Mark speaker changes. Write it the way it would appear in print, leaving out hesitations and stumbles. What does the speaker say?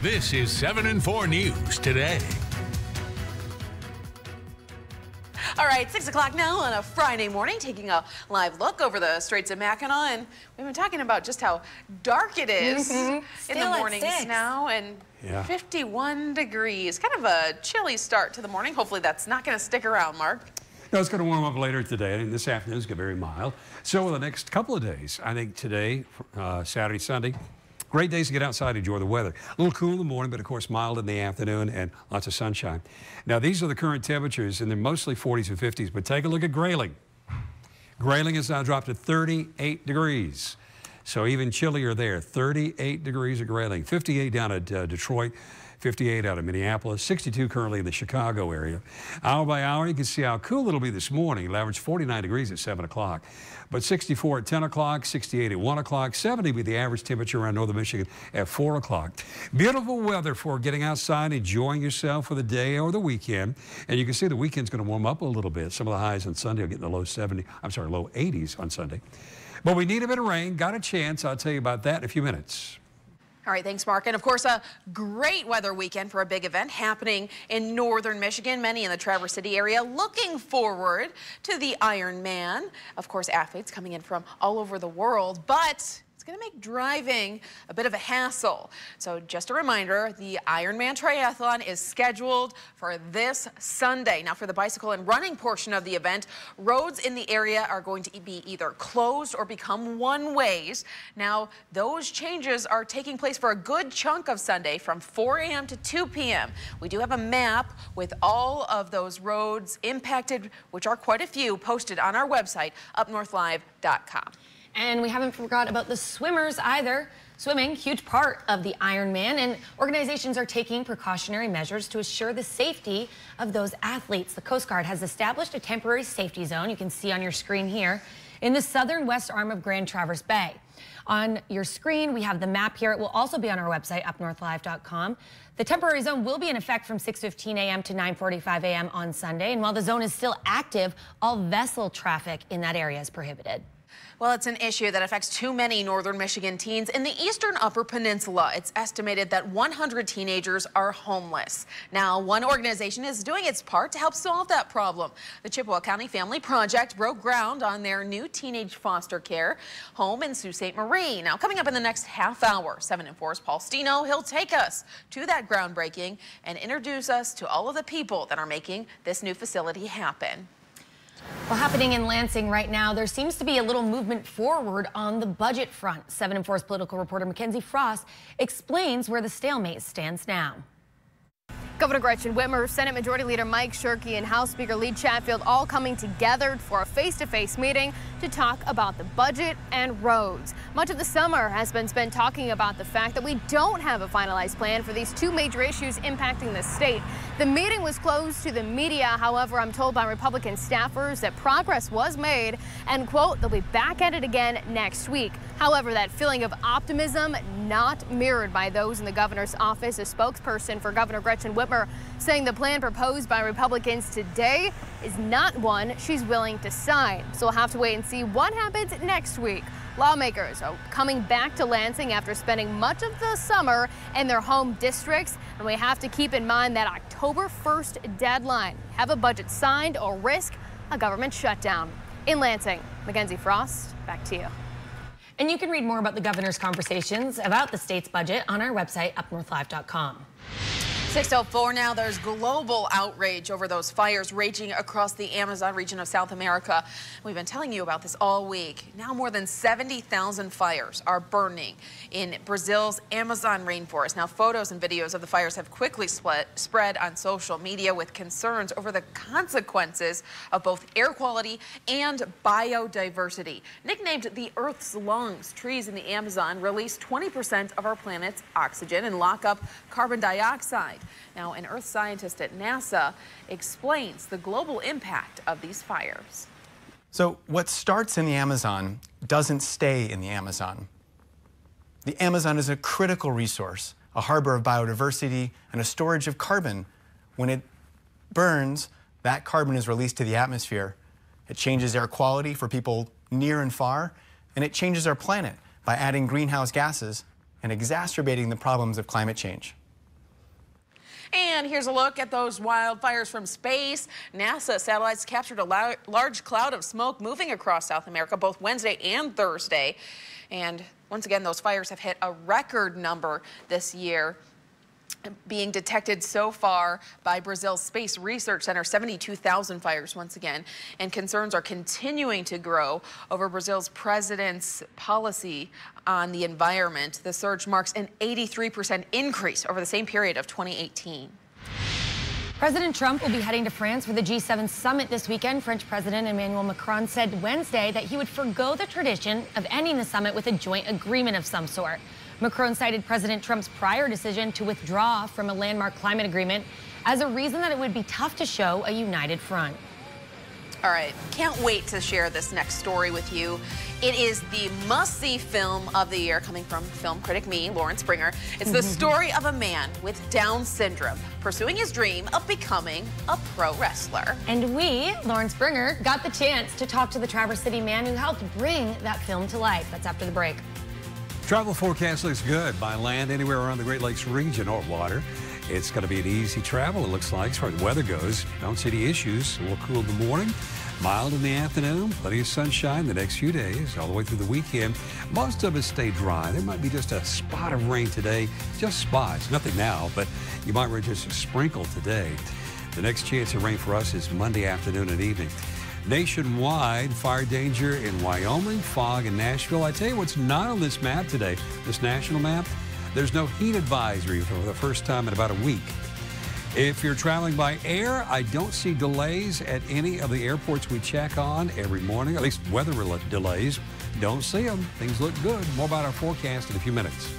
Speaker 1: This is 7 and 4 News Today.
Speaker 2: All right, 6 o'clock now on a Friday morning, taking a live look over the Straits of Mackinac, and we've been talking about just how dark it is in the mornings now, and 51 degrees. Kind of a chilly start to the morning. Hopefully that's not going to stick around, Mark.
Speaker 3: No, it's going to warm up later today, and this afternoon is going to be very mild. So the next couple of days, I think today, Saturday, Sunday, great days to get outside and enjoy the weather. A little cool in the morning, but of course mild in the afternoon and lots of sunshine. Now these are the current temperatures, and they're mostly 40s and 50s, but take a look at Grayling. Grayling has now dropped to 38 degrees. So even chillier there, 38 degrees at Grayling, 58 down at Detroit, 58 out of Minneapolis, 62 currently in the Chicago area. Hour by hour, you can see how cool it'll be this morning. It'll average 49 degrees at 7 o'clock. But 64 at 10 o'clock, 68 at 1 o'clock, 70 will be the average temperature around northern Michigan at 4 o'clock. Beautiful weather for getting outside, enjoying yourself for the day or the weekend. And you can see the weekend's going to warm up a little bit. Some of the highs on Sunday will get in the low 80s on Sunday. But we need a bit of rain. Got a chance. I'll tell you about that in a few minutes.
Speaker 2: All right, thanks, Mark. And of course, a great weather weekend for a big event happening in northern Michigan. Many in the Traverse City area looking forward to the Ironman. Of course, athletes coming in from all over the world, but it's going to make driving a bit of a hassle. So just a reminder, the Ironman Triathlon is scheduled for this Sunday. Now for the bicycle and running portion of the event, roads in the area are going to be either closed or become one-ways. Now those changes are taking place for a good chunk of Sunday from 4 a.m. to 2 p.m. We do have a map with all of those roads impacted, which are quite a few, posted on our website, UpNorthLive.com.
Speaker 4: And we haven't forgot about the swimmers either. Swimming, huge part of the Ironman, and organizations are taking precautionary measures to assure the safety of those athletes. The Coast Guard has established a temporary safety zone, you can see on your screen here, in the southern west arm of Grand Traverse Bay. On your screen, we have the map here. It will also be on our website, UpNorthLive.com. The temporary zone will be in effect from 6:15 a.m. to 9:45 a.m. on Sunday, and while the zone is still active, all vessel traffic in that area is prohibited.
Speaker 2: Well, it's an issue that affects too many northern Michigan teens in the eastern Upper Peninsula. It's estimated that 100 teenagers are homeless. Now, one organization is doing its part to help solve that problem. The Chippewa County Family Project broke ground on their new teenage foster care home in Sault Ste. Marie. Now, coming up in the next half hour, 7 and 4's Paul Stino. He'll take us to that groundbreaking and introduce us to all of the people that are making this new facility happen.
Speaker 4: Well, happening in Lansing right now, there seems to be a little movement forward on the budget front. 7 and 4's political reporter Mackenzie Frost explains where the stalemate stands now.
Speaker 5: Governor Gretchen Whitmer, Senate Majority Leader Mike Shirkey, and House Speaker Lee Chatfield all coming together for a face-to-face meeting to talk about the budget and roads. Much of the summer has been spent talking about the fact that we don't have a finalized plan for these two major issues impacting the state. The meeting was closed to the media. However, I'm told by Republican staffers that progress was made and, quote, they'll be back at it again next week. However, that feeling of optimism not mirrored by those in the governor's office. A spokesperson for Governor Gretchen Whitmer saying the plan proposed by Republicans today is not one she's willing to sign. So we'll have to wait and see what happens next week. Lawmakers are coming back to Lansing after spending much of the summer in their home districts, and we have to keep in mind that October 1st deadline. Have a budget signed or risk a government shutdown. In Lansing, Mackenzie Frost, back to you.
Speaker 4: And you can read more about the governor's conversations about the state's budget on our website, UpNorthLive.com.
Speaker 2: 6:04 now. There's global outrage over those fires raging across the Amazon region of South America. We've been telling you about this all week. Now more than 70,000 fires are burning in Brazil's Amazon rainforest. Now photos and videos of the fires have quickly spread on social media with concerns over the consequences of both air quality and biodiversity. Nicknamed the Earth's lungs, trees in the Amazon release 20% of our planet's oxygen and lock up carbon dioxide. Now, an earth scientist at NASA explains the global impact of these fires.
Speaker 6: So what starts in the Amazon doesn't stay in the Amazon. The Amazon is a critical resource, a harbor of biodiversity and a storage of carbon. When it burns, that carbon is released to the atmosphere. It changes air quality for people near and far, and it changes our planet by adding greenhouse gases and exacerbating the problems of climate change.
Speaker 2: And here's a look at those wildfires from space. NASA satellites captured a large cloud of smoke moving across South America both Wednesday and Thursday. And once again, those fires have hit a record number this year, being detected so far by Brazil's Space Research Center, 72,000 fires once again. And concerns are continuing to grow over Brazil's president's policy on the environment. The surge marks an 83% increase over the same period of 2018.
Speaker 4: President Trump will be heading to France for the G7 summit this weekend. French President Emmanuel Macron said Wednesday that he would forgo the tradition of ending the summit with a joint agreement of some sort. Macron cited President Trump's prior decision to withdraw from a landmark climate agreement as a reason that it would be tough to show a united front.
Speaker 2: All right, can't wait to share this next story with you. It is the must-see film of the year, coming from film critic me, Lauren Springer. It's the story of a man with Down syndrome pursuing his dream of becoming a pro wrestler.
Speaker 4: And we, Lauren Springer, got the chance to talk to the Traverse City man who helped bring that film to life. That's after the break.
Speaker 3: Travel forecast looks good by land anywhere around the Great Lakes region or water. It's going to be an easy travel, it looks like, as far as the weather goes. Don't see any issues. A little cool in the morning, mild in the afternoon, plenty of sunshine the next few days, all the way through the weekend. Most of it stay dry. There might be just a spot of rain today, just spots, nothing now, but you might just sprinkle today. The next chance of rain for us is Monday afternoon and evening. Nationwide, fire danger in Wyoming, fog in Nashville. I tell you what's not on this map today, this national map. There's no heat advisory for the first time in about a week. If you're traveling by air, I don't see delays at any of the airports we check on every morning, at least weather delays. Don't see them. Things look good. More about our forecast in a few minutes.